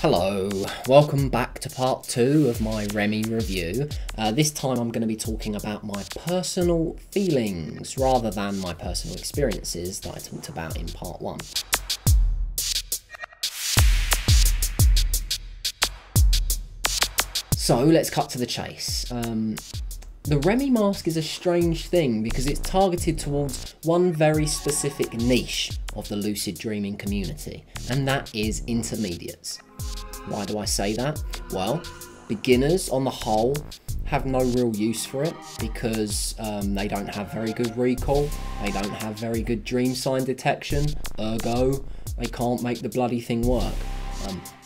Hello, welcome back to part 2 of my Remee review. This time I'm going to be talking about my personal feelings rather than my personal experiences that I talked about in part 1. So let's cut to the chase. The Remee mask is a strange thing because it's targeted towards one very specific niche of the lucid dreaming community, and that is intermediates. Why do I say that? Well, beginners on the whole have no real use for it because they don't have very good recall, they don't have very good dream sign detection, ergo they can't make the bloody thing work.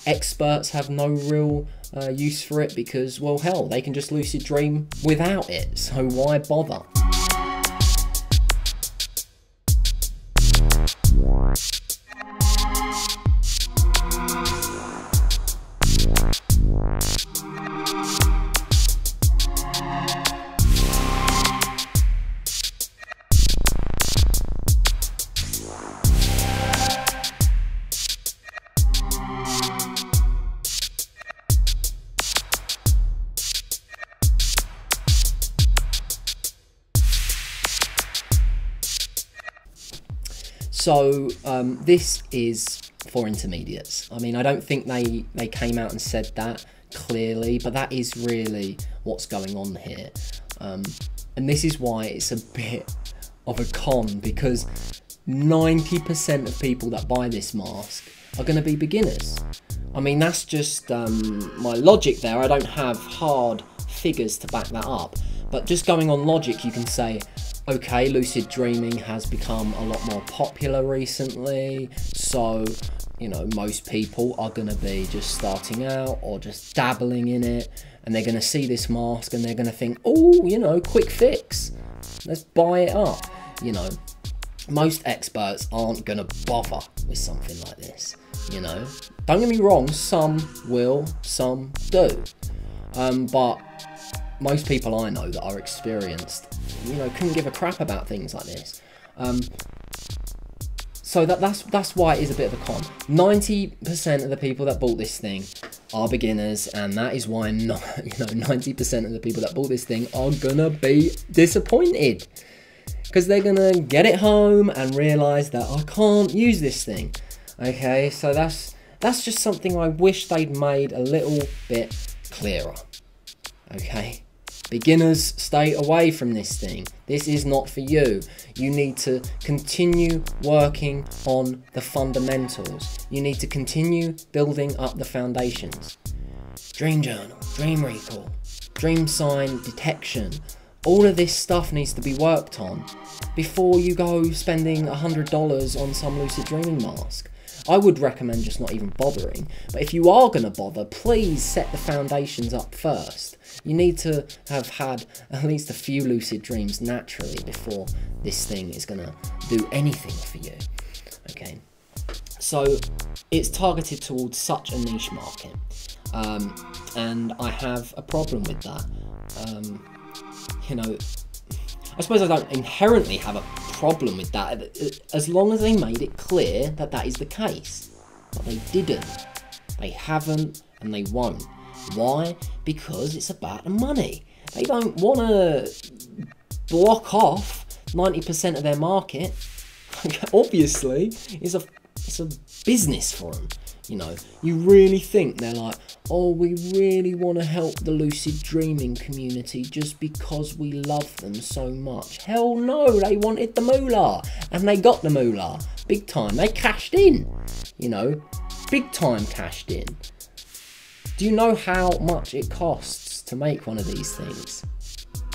Experts have no real use for it because, well, hell, they can just lucid dream without it, so why bother? So this is for intermediates. I mean, I don't think they came out and said that clearly, but that is really what's going on here. And this is why it's a bit of a con, because 90% of people that buy this mask are going to be beginners. I mean, that's just my logic there. I don't have hard figures to back that up, but just going on logic, you can say, okay, lucid dreaming has become a lot more popular recently, so, you know, most people are going to be just starting out or just dabbling in it, and they're going to see this mask and they're going to think, oh, you know, quick fix, let's buy it up. You know, most experts aren't going to bother with something like this, you know. Don't get me wrong, some will, some do, but most people I know that are experienced, you know, couldn't give a crap about things like this. So that's why it is a bit of a con. 90% of the people that bought this thing are beginners, and that is why 90% of the people that bought this thing are gonna be disappointed, because they're gonna get it home and realise that I can't use this thing. Okay, so that's just something I wish they'd made a little bit clearer. Okay. Beginners, stay away from this thing. This is not for you. You need to continue working on the fundamentals. You need to continue building up the foundations. Dream journal, dream recall, dream sign detection. All of this stuff needs to be worked on before you go spending $100 on some lucid dreaming mask. I would recommend just not even bothering, but if you are going to bother, please set the foundations up first. You need to have had at least a few lucid dreams naturally before this thing is going to do anything for you. Okay, so it's targeted towards such a niche market, and I have a problem with that. You know, I suppose I don't inherently have a problem with that, as long as they made it clear that that is the case. But they didn't. They haven't, and they won't. Why? Because it's about the money. They don't want to block off 90% of their market. Obviously, it's a business for them. You know, you really think they're like, oh, we really want to help the lucid dreaming community just because we love them so much. Hell no, they wanted the moolah, and they got the moolah. Big time. They cashed in, you know, big time cashed in. Do you know how much it costs to make one of these things?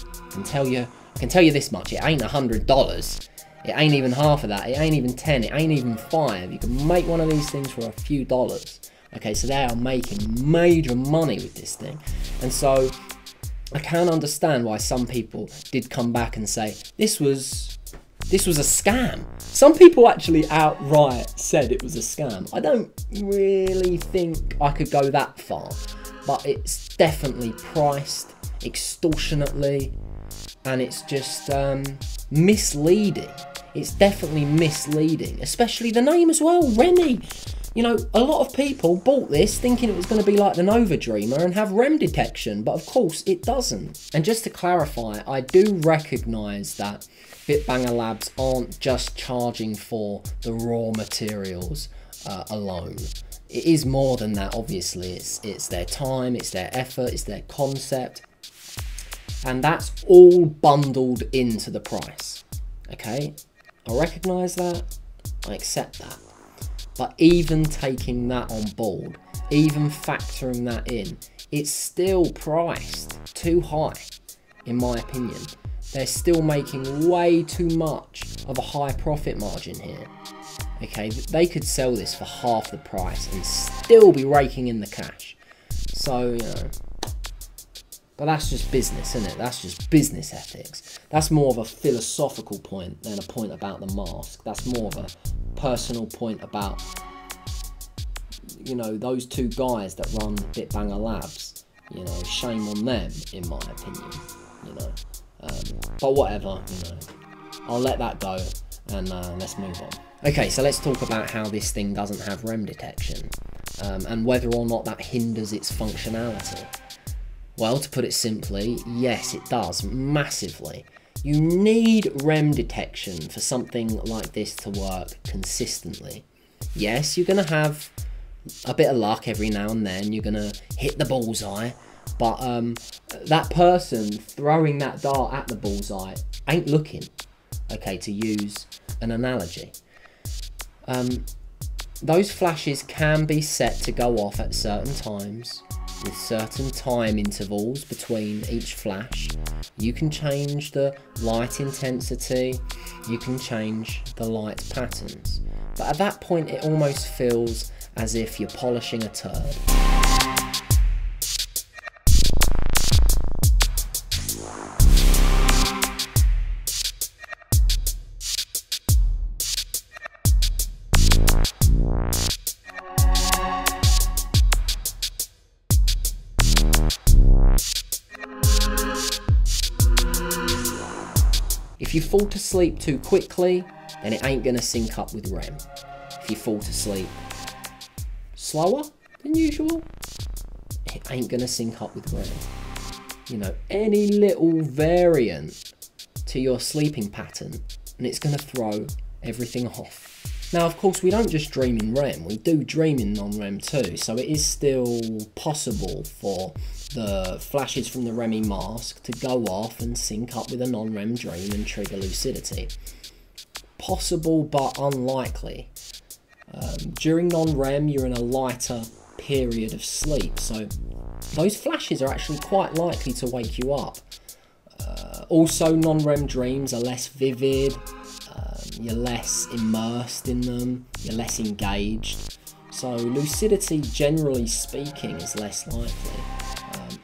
I can tell you this much, it ain't $100. It ain't even half of that. It ain't even 10. It ain't even 5. You can make one of these things for a few dollars. Okay, so they are making major money with this thing. And so I can understand why some people did come back and say, this was a scam. Some people actually outright said it was a scam. I don't really think I could go that far, but it's definitely priced extortionately, and it's just misleading. It's definitely misleading, especially the name as well, Remee. You know, a lot of people bought this thinking it was going to be like the Nova Dreamer and have REM detection, but of course it doesn't. And just to clarify, I do recognise that Bitbanger Labs aren't just charging for the raw materials alone. It is more than that, obviously. It's their time, it's their effort, it's their concept, and that's all bundled into the price. Okay, I recognise that, I accept that. But even taking that on board, even factoring that in, it's still priced too high, in my opinion. They're still making way too much of a high profit margin here. Okay, they could sell this for half the price and still be raking in the cash. So, you know, but that's just business, isn't it? That's just business ethics. That's more of a philosophical point than a point about the mask. That's more of a personal point about, you know, those two guys that run Bitbanger Labs. You know, shame on them, in my opinion. You know, but whatever. You know, I'll let that go and let's move on. Okay, so let's talk about how this thing doesn't have REM detection and whether or not that hinders its functionality. Well, to put it simply, yes, it does, massively. You need REM detection for something like this to work consistently. Yes, you're going to have a bit of luck every now and then, you're going to hit the bullseye, but that person throwing that dart at the bullseye ain't looking, okay, to use an analogy. Those flashes can be set to go off at certain times, with certain time intervals between each flash. You can change the light intensity, you can change the light patterns, but at that point it almost feels as if you're polishing a turd. If you fall to sleep too quickly, then it ain't gonna sync up with REM. If you fall to sleep slower than usual, it ain't gonna sync up with REM. You know, any little variant to your sleeping pattern, and it's gonna throw everything off. Now, of course, we don't just dream in REM, we do dream in non-REM too, so it is still possible for the flashes from the Remee mask to go off and sync up with a non-REM dream and trigger lucidity. Possible, but unlikely. During non-REM, you're in a lighter period of sleep, so those flashes are actually quite likely to wake you up. Also, non-REM dreams are less vivid, you're less immersed in them, you're less engaged, so lucidity, generally speaking, is less likely.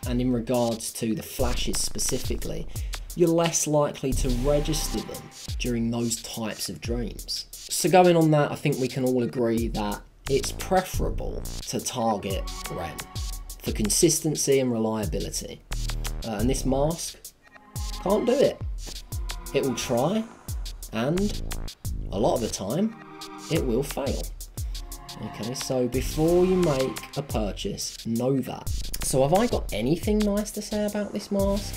And in regards to the flashes specifically, you're less likely to register them during those types of dreams. So going on that, I think we can all agree that it's preferable to target REM for consistency and reliability. And this mask can't do it. It will try, and a lot of the time, it will fail. Okay, so before you make a purchase, know that. So have I got anything nice to say about this mask?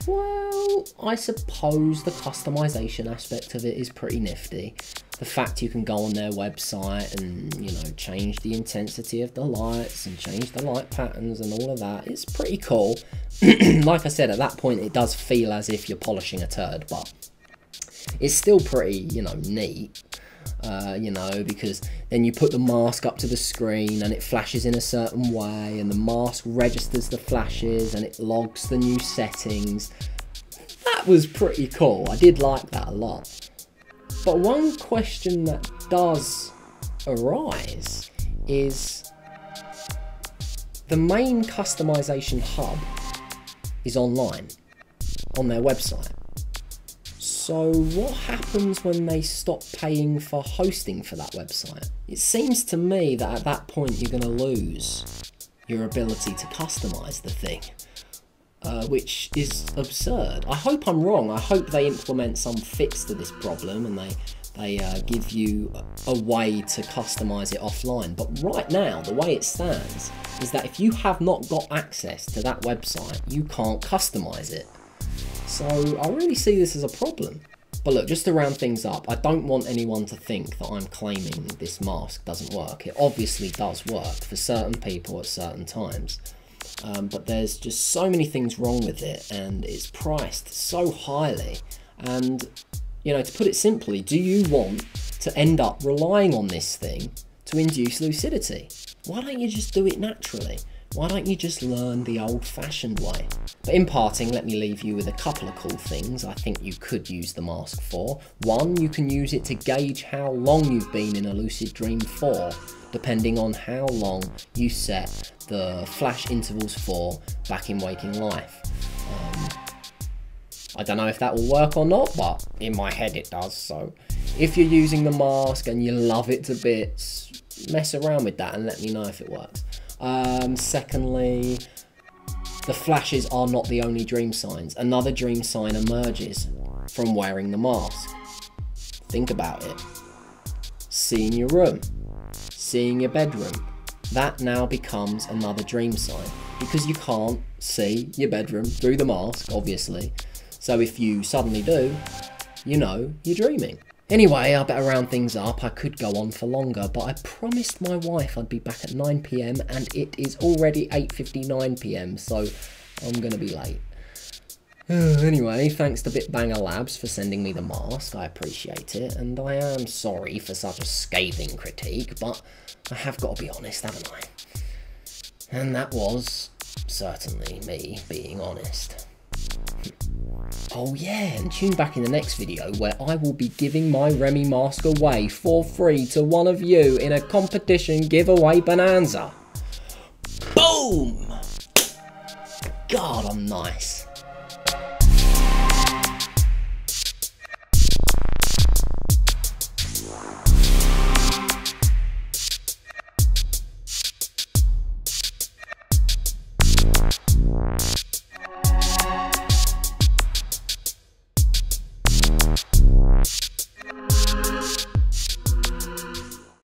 Well, I suppose the customization aspect of it is pretty nifty. The fact you can go on their website and, you know, change the intensity of the lights and change the light patterns and all of that, it's pretty cool. Like I said, at that point it does feel as if you're polishing a turd, but it's still pretty, you know, neat. You know, because then you put the mask up to the screen and it flashes in a certain way and the mask registers the flashes and it logs the new settings. That was pretty cool. I did like that a lot. But one question that does arise is the main customization hub is online on their website. So what happens when they stop paying for hosting for that website? It seems to me that at that point you're going to lose your ability to customize the thing, which is absurd. I hope I'm wrong. I hope they implement some fix to this problem and they give you a way to customize it offline. But right now, the way it stands is that if you have not got access to that website, you can't customize it. So I really see this as a problem. But look, just to round things up, I don't want anyone to think that I'm claiming this mask doesn't work. It obviously does work for certain people at certain times. But there's just so many things wrong with it, and it's priced so highly. And, you know, to put it simply, do you want to end up relying on this thing to induce lucidity? Why don't you just do it naturally? Why don't you just learn the old-fashioned way? But in parting, let me leave you with a couple of cool things I think you could use the mask for. One, you can use it to gauge how long you've been in a lucid dream for, depending on how long you set the flash intervals for back in waking life. I don't know if that will work or not, but in my head it does. So if you're using the mask and you love it to bits, mess around with that and let me know if it works. Secondly, the flashes are not the only dream signs. Another dream sign emerges from wearing the mask. Think about it. Seeing your room, seeing your bedroom. That now becomes another dream sign because you can't see your bedroom through the mask, obviously. So if you suddenly do, you know you're dreaming. Anyway, I better round things up. I could go on for longer, but I promised my wife I'd be back at 9 PM and it is already 8:59 PM, so I'm gonna be late. Anyway, thanks to Bitbanger Labs for sending me the mask. I appreciate it, and I am sorry for such a scathing critique, but I have got to be honest, haven't I? And that was certainly me being honest. Oh yeah, and tune back in the next video where I will be giving my Remee mask away for free to one of you in a competition giveaway bonanza. Boom! God, I'm nice.